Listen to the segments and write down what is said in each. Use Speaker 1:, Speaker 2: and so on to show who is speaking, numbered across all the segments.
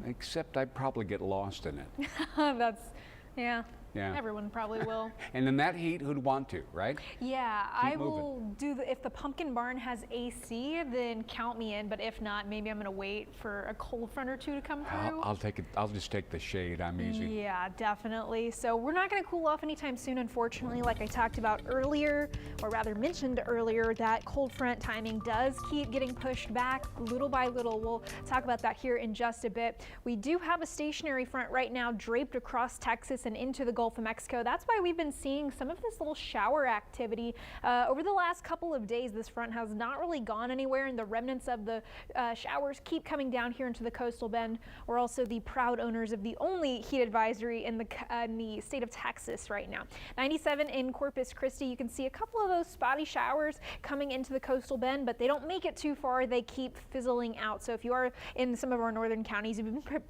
Speaker 1: except I'd probably get lost in it.
Speaker 2: Yeah.
Speaker 1: Yeah.
Speaker 2: Everyone probably will.
Speaker 1: And in that heat, who'd want to, right?
Speaker 2: Yeah, I will do if the pumpkin barn has AC, then count me in. But if not, maybe I'm going to wait for a cold front or two to come through.
Speaker 1: I'll take it. I'll just take the shade. I'm easy.
Speaker 2: Yeah, definitely. So we're not going to cool off anytime soon, unfortunately. Like I talked about earlier, or rather mentioned earlier, that cold front timing does keep getting pushed back little by little. We'll talk about that here in just a bit. We do have a stationary front right now draped across Texas and into the Gulf of Mexico. That's why we've been seeing some of this little shower activity over the last couple of days. This front has not really gone anywhere, and the remnants of the showers keep coming down here into the coastal bend. We're also the proud owners of the only heat advisory in the state of Texas right now. 97 in Corpus Christi. You can see a couple of those spotty showers coming into the coastal bend, but they don't make it too far. They keep fizzling out. So if you are in some of our northern counties,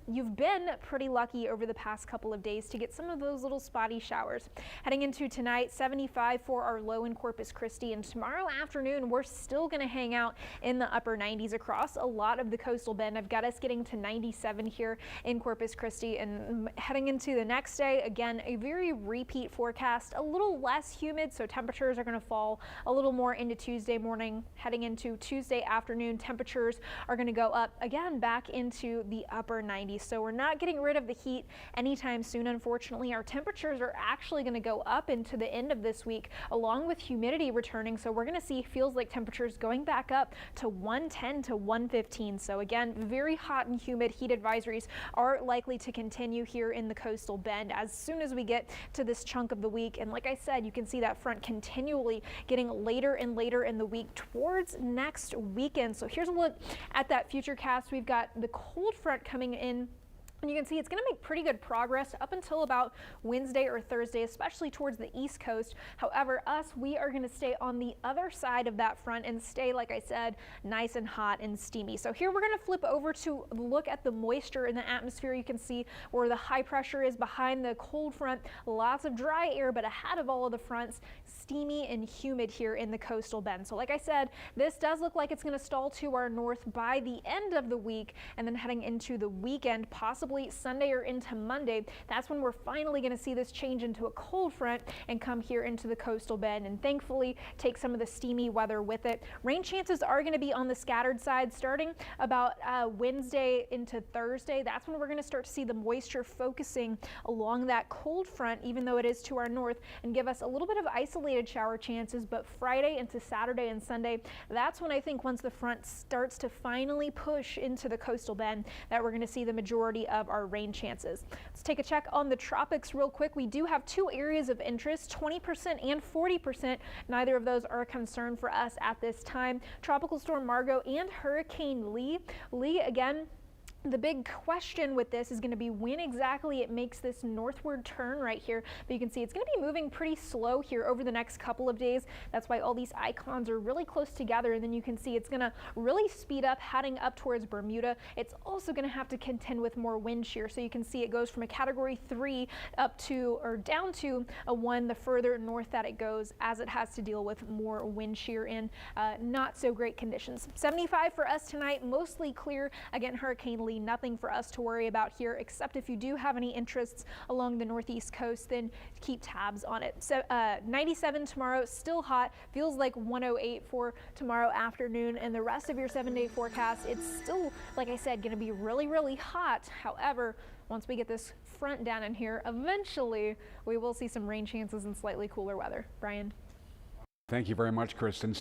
Speaker 2: you've been pretty lucky over the past couple of days to get some of those little spotty showers. Heading into tonight, 75 for our low in Corpus Christi, and tomorrow afternoon we're still going to hang out in the upper 90s across a lot of the coastal bend. I've got us getting to 97 here in Corpus Christi, and heading into the next day, again, a very repeat forecast, a little less humid, so temperatures are going to fall a little more into Tuesday morning. Heading into Tuesday afternoon, temperatures are going to go up again back into the upper 90s. So we're not getting rid of the heat anytime soon. Unfortunately, our temperatures are actually going to go up into the end of this week, along with humidity returning. So we're going to see feels like temperatures going back up to 110 to 115. So again, very hot and humid. Heat advisories are likely to continue here in the coastal bend as soon as we get to this chunk of the week. And like I said, you can see that front continually getting later and later in the week towards next weekend. So here's a look at that future cast. We've got the cold front coming in, and you can see it's going to make pretty good progress up until about Wednesday or Thursday, especially towards the East Coast. However, we are going to stay on the other side of that front and stay, like I said, nice and hot and steamy. So here we're going to flip over to look at the moisture in the atmosphere. You can see where the high pressure is behind the cold front. Lots of dry air, but ahead of all of the fronts, steamy and humid here in the coastal bend. So like I said, this does look like it's going to stall to our north by the end of the week, and then heading into the weekend, possibly Sunday or into Monday, that's when we're finally going to see this change into a cold front and come here into the coastal bend, and thankfully take some of the steamy weather with it. Rain chances are going to be on the scattered side starting about Wednesday into Thursday. That's when we're going to start to see the moisture focusing along that cold front, even though it is to our north, and give us a little bit of isolated shower chances. But Friday into Saturday and Sunday, that's when I think once the front starts to finally push into the coastal bend, that we're going to see the majority of our rain chances. Let's take a check on the tropics real quick. We do have two areas of interest, 20% and 40%. Neither of those are a concern for us at this time. Tropical Storm Margot and Hurricane Lee. Lee, again, the big question with this is going to be when exactly it makes this northward turn right here. But you can see it's going to be moving pretty slow here over the next couple of days. That's why all these icons are really close together. And then you can see it's going to really speed up heading up towards Bermuda. It's also going to have to contend with more wind shear. So you can see it goes from a category 3 up to or down to a 1 the further north that it goes, as it has to deal with more wind shear in not so great conditions. 75 for us tonight, mostly clear. Again, Hurricane Lee, nothing for us to worry about here, except if you do have any interests along the northeast coast, then keep tabs on it. So 97 tomorrow, still hot, feels like 108 for tomorrow afternoon, and the rest of your 7-day forecast, it's still, like I said, going to be really, really hot. However, once we get this front down in here, eventually we will see some rain chances and slightly cooler weather. Brian.
Speaker 1: Thank you very much, Kristen.